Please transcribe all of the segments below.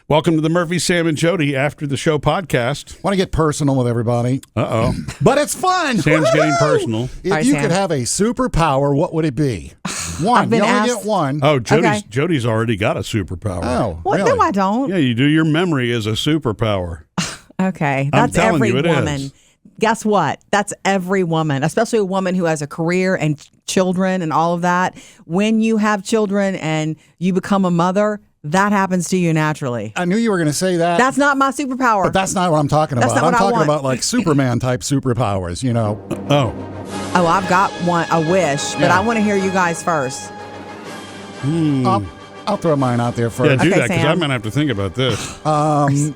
Welcome to the Murphy, Sam, and Jodi After the Show podcast. Want to get personal with everybody. Uh-oh. But it's fun. Sam's getting personal. If you could have a superpower, what would it be? One. You only get one. Oh, Jodi's already got a superpower. Oh, well, really? No, I don't. Yeah, you do. Your memory is a superpower. Okay. That's every woman. Is. Guess what? That's every woman, especially a woman who has a career and children and all of that. When you have children and you become a mother, that happens to you naturally. I knew you were going to say that. That's not my superpower. But that's not what I'm talking about. I'm talking about like Superman type superpowers, you know. Oh, I've got one, a wish, but I want to hear you guys first. I'll throw mine out there first. Yeah, do Okay, that because Sam. I'm going to have to think about this.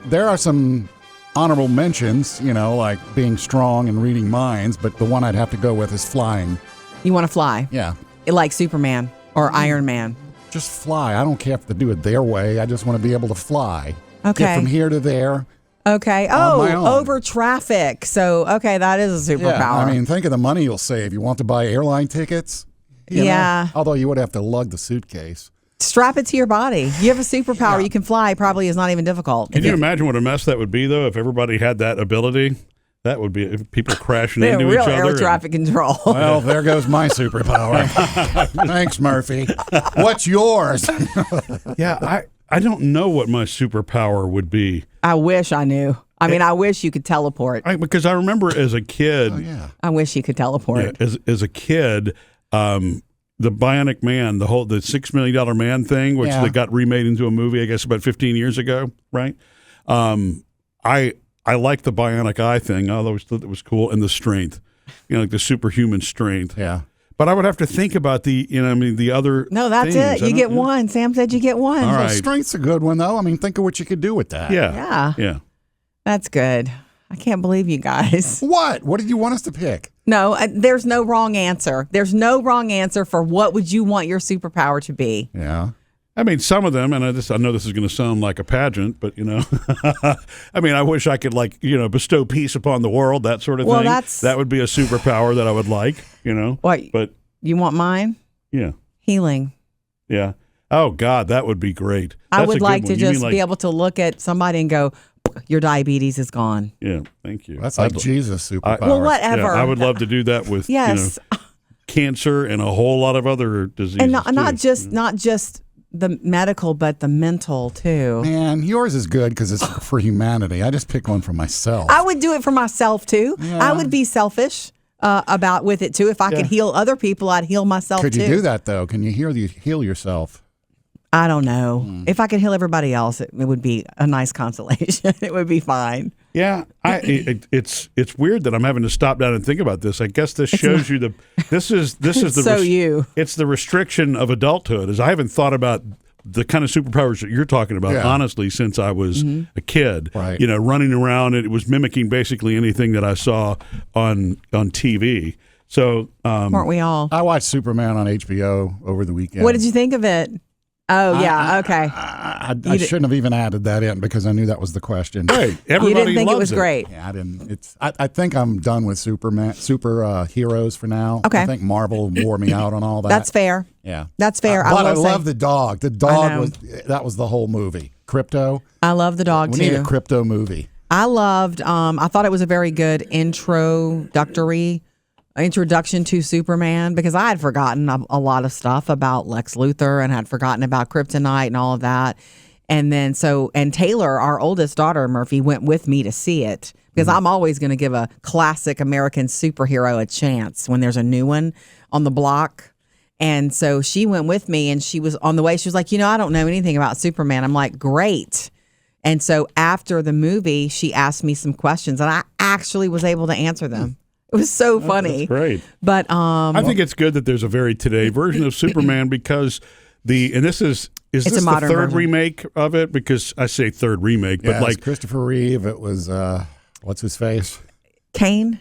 There are some honorable mentions, you know, like being strong and reading minds, but the one I'd have to go with is flying. You want to fly? Yeah. Like Superman or Iron Man. Just fly. I don't care if they do it their way. I just want to be able to fly. Okay. Get from here to there. Okay. On my own. Over traffic. So, okay, that is a superpower. Yeah, I mean, think of the money you'll save. You want to buy airline tickets? You know? Although you would have to lug the suitcase. Strap it to your body. You have a superpower. You can fly. Probably is not even difficult. Can you imagine what a mess that would be, though, if everybody had that ability? That would be if people crashing into real each other. Air traffic control. Well, there goes my superpower. Thanks, Murphy. What's yours? Yeah, I don't know what my superpower would be. I wish I knew. I mean, I wish you could teleport. Because I remember as a kid. Oh, yeah. I wish you could teleport. Yeah, as a kid, the Bionic Man, the $6 million man thing, which they got remade into a movie, I guess about 15 years ago, right? I like the bionic eye thing. I always thought it was cool, and the strength, like the superhuman strength. Yeah. But I would have to think about the other. No, that's things. it. You get one. Sam said you get one. All right. Strength's a good one, though. I mean, think of what you could do with that. Yeah. That's good. I can't believe you guys. What? What did you want us to pick? No, there's no wrong answer. There's no wrong answer for what would you want your superpower to be. Yeah. I mean, some of them, and I know this is going to sound like a pageant, but, I mean, I wish I could, bestow peace upon the world, that sort of thing. That would be a superpower that I would like, What? But you want mine? Yeah. Healing. Yeah. Oh, God, that would be great. I would like to just be able to look at somebody and go, your diabetes is gone. Yeah, thank you. That's like Jesus' superpower. Well, whatever. Yeah, I would love to do that with cancer and a whole lot of other diseases. And not just the medical, but the mental too. Man, yours is good because it's for humanity. I just pick one for myself. I would do it for myself too. Yeah. I would be selfish with it too. If I could heal other people, I'd heal myself too. Could you do that though? Can you heal yourself? I don't know. If I could heal everybody else, it would be a nice consolation. It would be fine. Yeah, it's weird that I'm having to stop down and think about this. I guess this shows you this is the it's the restriction of adulthood. Is I haven't thought about the kind of superpowers that you're talking about honestly since I was a kid. Right. Running around, it was mimicking basically anything that I saw on TV. So weren't we all? I watched Superman on HBO over the weekend. What did you think of it? Oh, yeah. Okay. I shouldn't have even added that in because I knew that was the question. Right. Everybody you didn't think loves it was great. Yeah, I didn't. I think I'm done with superheroes for now. Okay. I think Marvel wore me out on all that. That's fair. Yeah. That's fair. But I love the dog. The dog was the whole movie. Crypto. I love the dog too. We need a crypto movie. I loved, I thought it was a very good introduction to Superman because I had forgotten a lot of stuff about Lex Luthor and had forgotten about kryptonite and all of that. And then and Taylor, our oldest daughter, Murphy, went with me to see it because I'm always going to give a classic American superhero a chance when there's a new one on the block. And so she went with me and she was on the way. She was like, I don't know anything about Superman. I'm like, great. And so after the movie, she asked me some questions and I actually was able to answer them. It was so funny. That's great. But I think it's good that there's a very today version of Superman because this is this the third version. remake of it? Because I say third remake, but like Christopher Reeve, it was what's his face? Kane?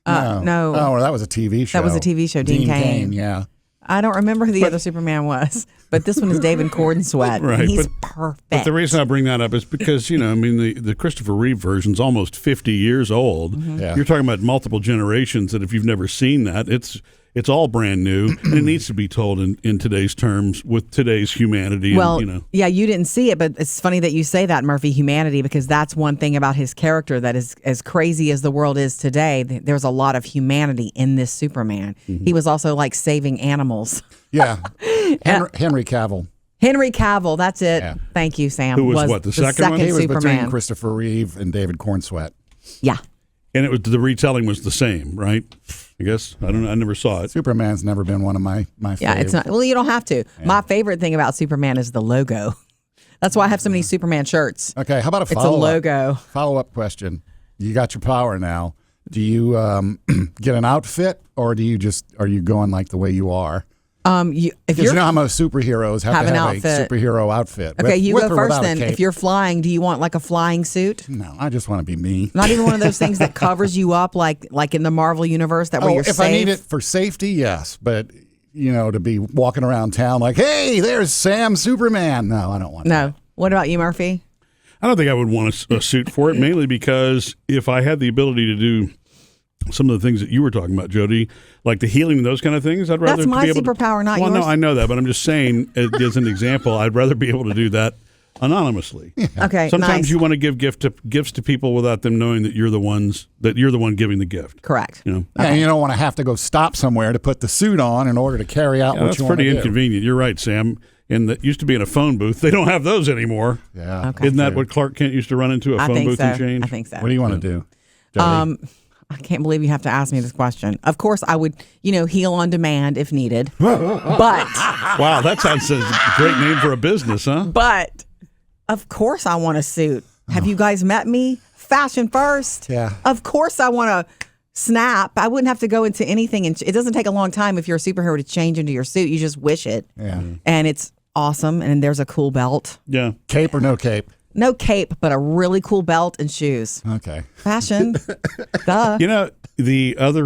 No. Oh, that was a TV show. That was a TV show. Dean Cain. Yeah. I don't remember who the other Superman was, but this one is David Cornsweet. Right, and he's perfect. But the reason I bring that up is because, the Christopher Reeve version's almost 50 years old. Mm-hmm. Yeah. You're talking about multiple generations that if you've never seen that, it's It's all brand new, and it needs to be told in today's terms with today's humanity. Well, and, yeah, you didn't see it, but it's funny that you say that, Murphy, humanity, because that's one thing about his character that is as crazy as the world is today. There's a lot of humanity in this Superman. He was also like saving animals. Yeah. Henry Cavill. Henry Cavill, that's it. Yeah. Thank you, Sam. Who was what, the second one? He was Superman. between Christopher Reeve and David Cornsweet. Yeah. And it was the retelling was the same, right? I guess I don't know. I never saw it. Superman's never been one of my favorites. Yeah, it's not. Well, you don't have to. Yeah. My favorite thing about Superman is the logo. That's why I have so many Superman shirts. Okay, how about a follow-up? It's a logo. Follow-up question. You got your power now. Do you get an outfit, or are you going like the way you are? If you know how most superheroes have to have a superhero outfit. Okay, you go first then. If you're flying, do you want like a flying suit? No, I just want to be me. Not even one of those things that covers you up like in the Marvel universe where you're safe? If I need it for safety, yes. But, to be walking around town like, hey, there's Sam Superman. No, I don't want that. What about you, Murphy? I don't think I would want a suit for it, mainly because if I had the ability to do some of the things that you were talking about, Jodi, like the healing and those kind of things, I'd rather That's my be able superpower, not yours. yours. Well, no, I know that, but I'm just saying, as an example, I'd rather be able to do that anonymously. Yeah. Okay, sometimes you want to give gifts to people without them knowing that you're the one giving the gift. Correct. Yeah, and you don't want to have to go stop somewhere to put the suit on in order to carry out what you want to do. That's pretty inconvenient. You're right, Sam. And that used to be in a phone booth. They don't have those anymore. Yeah. Okay. Isn't that what Clark Kent used to run into, a phone booth and change? I think so. What do you want to do, Jodi? I can't believe you have to ask me this question. Of course, I would, heal on demand if needed. But wow, that sounds a great name for a business, huh? But of course, I want a suit. Have you guys met me? Fashion first. Yeah. Of course, I want to snap. I wouldn't have to go into anything, and it doesn't take a long time if you're a superhero to change into your suit. You just wish it. Yeah. And it's awesome. And there's a cool belt. Yeah. Cape or no cape? No cape, but a really cool belt and shoes. Okay. Fashion. Duh. The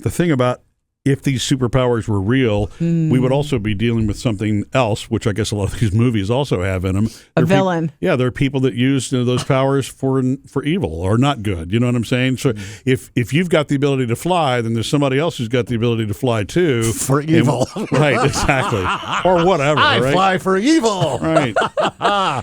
thing about if these superpowers were real, we would also be dealing with something else, which I guess a lot of these movies also have in them. A villain. There are people that use those powers for evil or not good. You know what I'm saying? So if you've got the ability to fly, then there's somebody else who's got the ability to fly too. For evil. Right, exactly. Or whatever. I fly for evil. Right.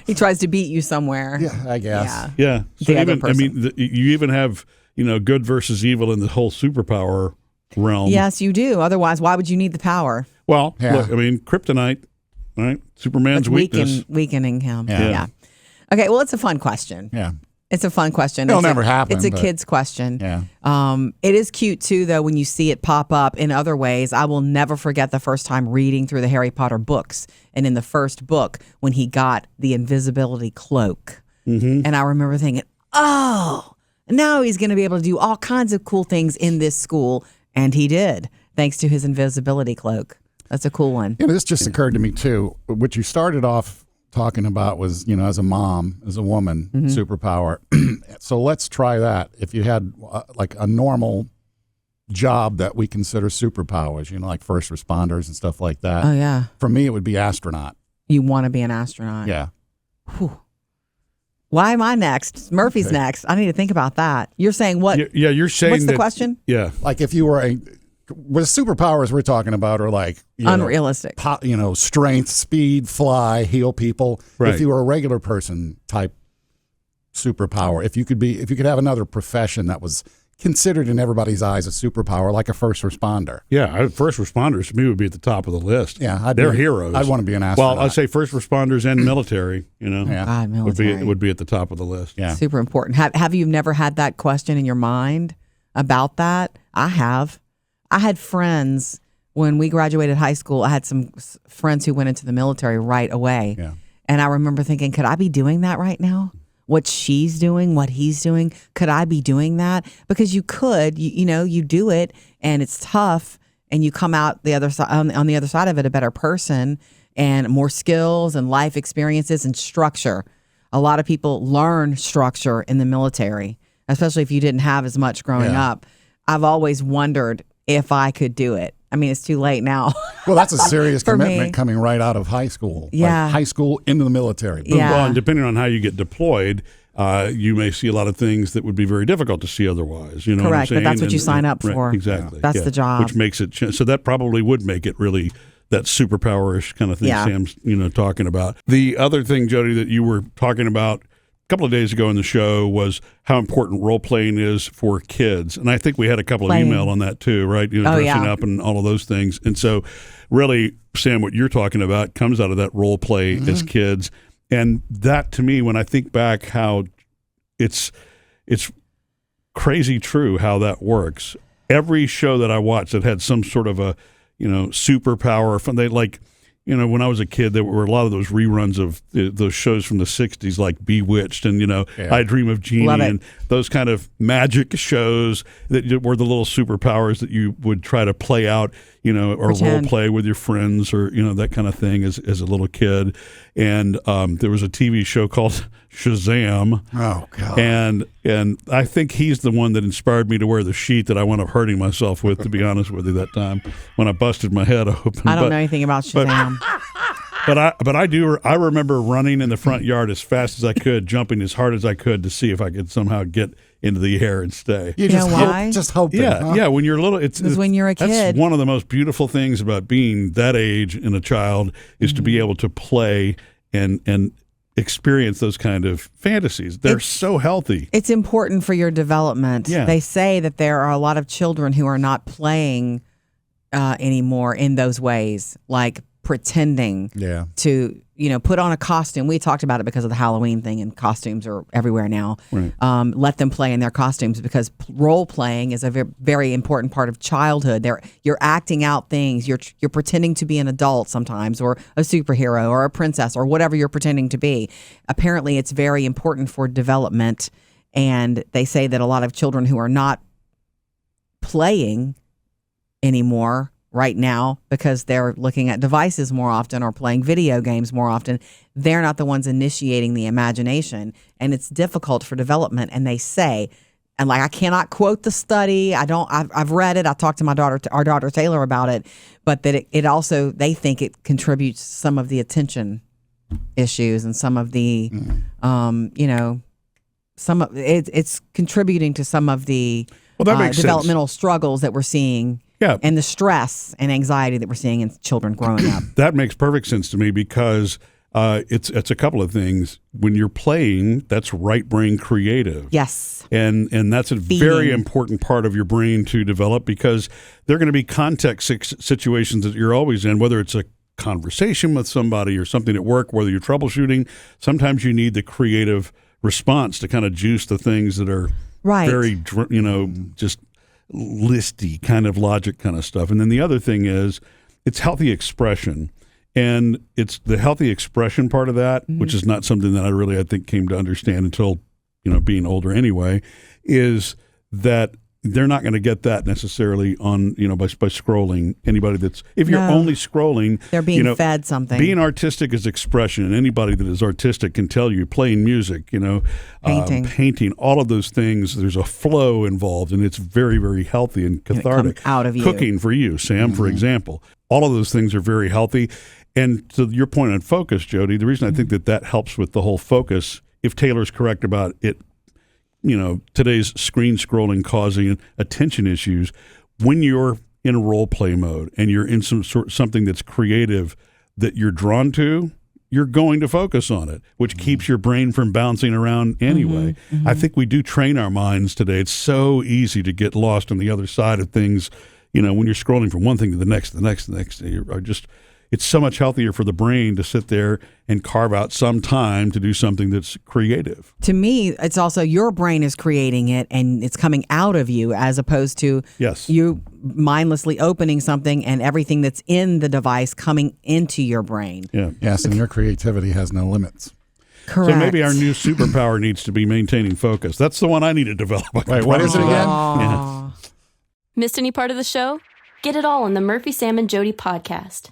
He tries to beat you somewhere. Yeah, I guess. Yeah. So The other person. You even have, good versus evil in the whole superpower realm. Yes, you do. Otherwise, why would you need the power? Well, look, kryptonite, right? Superman's weakness. Weakening him. Yeah. Yeah. Okay, well, it's a fun question. Yeah. It's a fun question. It'll never happen. It's a kid's question. Yeah. It is cute, too, though, when you see it pop up in other ways. I will never forget the first time reading through the Harry Potter books. And in the first book, when he got the invisibility cloak. Mm-hmm. And I remember thinking, now he's going to be able to do all kinds of cool things in this school. And he did, thanks to his invisibility cloak. That's a cool one. This just occurred to me, too. What you started off talking about was, as a mom, as a woman, superpower. So let's try that. If you had like a normal job that we consider superpowers, like first responders and stuff like that. Oh, yeah. For me, it would be astronaut. You want to be an astronaut. Yeah. Whew. Why am I next? Murphy's next. I need to think about that. You're saying what? Yeah, you're saying what's the question? Yeah. Like if you were the superpowers we're talking about are like unrealistic. Strength, speed, fly, heal people. Right. If you were a regular person type superpower, if you could have another profession that was considered in everybody's eyes a superpower, like a first responder. Yeah, first responders to me would be at the top of the list. Yeah, they're heroes. I'd want to be an astronaut. Well, I'd say first responders and military. Yeah. God, military would be at the top of the list. Yeah, super important. Have you never had that question in your mind about that? I have. I had friends when we graduated high school. I had some friends who went into the military right away. Yeah, and I remember thinking, could I be doing that right now? What she's doing, what he's doing, could I be doing that? Because you could, you do it, and it's tough, and you come out the other side on the other side of it a better person, and more skills and life experiences and structure. A lot of people learn structure in the military, especially if you didn't have as much growing up. I've always wondered if I could do it. I mean, it's too late now. Well, that's a serious commitment me. Coming right out of high school. Yeah. Like high school into the military. Yeah. Well, and depending on how you get deployed, you may see a lot of things that would be very difficult to see otherwise. You know, correct, what I'm saying? But that's what you sign up for. Right, exactly, that's the job. Which makes it so that probably would make it really that superpower-ish kind of thing Sam's talking about. The other thing, Jodi, that you were talking about a couple of days ago in the show was how important role playing is for kids, and I think we had a couple of email on that too, right? Dressing up and all of those things, and so really, Sam, what you're talking about comes out of that role play as kids. And that, to me, when I think back, how it's crazy true how that works. Every show that I watched that had some sort of a superpower, when I was a kid, there were a lot of those reruns of those shows from the 60s, like Bewitched and, I Dream of Jeannie and those kind of magic shows that were the little superpowers that you would try to play out, or role play with your friends or, that kind of thing as a little kid. And there was a TV show called Shazam. Oh, God. And I think he's the one that inspired me to wear the sheet that I wound up hurting myself with, to be honest with you, that time when I busted my head open. I don't know anything about Shazam. I remember running in the front yard as fast as I could, jumping as hard as I could to see if I could somehow get into the air and stay. You know why? Just hoping. Yeah. When you're little, it's when you're a kid. That's one of the most beautiful things about being that age in a child is to be able to play and experience those kind of fantasies. They're so healthy. It's important for your development. Yeah. They say that there are a lot of children who are not playing anymore in those ways, like pretending to, put on a costume. We talked about it because of the Halloween thing, and costumes are everywhere now. Right. Let them play in their costumes, because role playing is a very, very important part of childhood. You're acting out things. You're pretending to be an adult sometimes, or a superhero, or a princess, or whatever you're pretending to be. Apparently, it's very important for development, and they say that a lot of children who are not playing anymore right now, because they're looking at devices more often or playing video games more often, they're not the ones initiating the imagination, and it's difficult for development. And they say, and I cannot quote the study. I've read it. I talked to our daughter Taylor about it, but that it also, they think it contributes to some of the attention issues and some of the, it's contributing to some of the developmental struggles that we're seeing. Yeah. And the stress and anxiety that we're seeing in children growing up. That makes perfect sense to me, because it's a couple of things. When you're playing, that's right brain creative. Yes. And that's a very important part of your brain to develop, because there are going to be context situations that you're always in, whether it's a conversation with somebody or something at work, whether you're troubleshooting. Sometimes you need the creative response to kind of juice the things that are very, just listy kind of logic kind of stuff. And then the other thing is it's healthy expression, and it's the healthy expression part of that, which is not something that I think came to understand until being older anyway, is that they're not going to get that necessarily on by scrolling. Anybody that's, if you're only scrolling, they're being fed something. Being artistic is expression, and anybody that is artistic can tell you, playing music, painting, all of those things, there's a flow involved, and it's very, very healthy and cathartic. Out of you. Cooking for you, Sam, for example, all of those things are very healthy. And to your point on focus, Jodi, the reason I think that helps with the whole focus, if Taylor's correct about it, today's screen scrolling causing attention issues, when you're in a role play mode and you're in something that's creative that you're drawn to, you're going to focus on it, which keeps your brain from bouncing around anyway. I think we do train our minds today. It's so easy to get lost on the other side of things. When you're scrolling from one thing to the next, it's so much healthier for the brain to sit there and carve out some time to do something that's creative. To me, it's also your brain is creating it, and it's coming out of you, as opposed to you mindlessly opening something and everything that's in the device coming into your brain. Yeah. Yes, and your creativity has no limits. Correct. So maybe our new superpower needs to be maintaining focus. That's the one I need to develop. Wait, what is it again? Yeah. Missed any part of the show? Get it all on the Murphy, Sam, and Jodi podcast.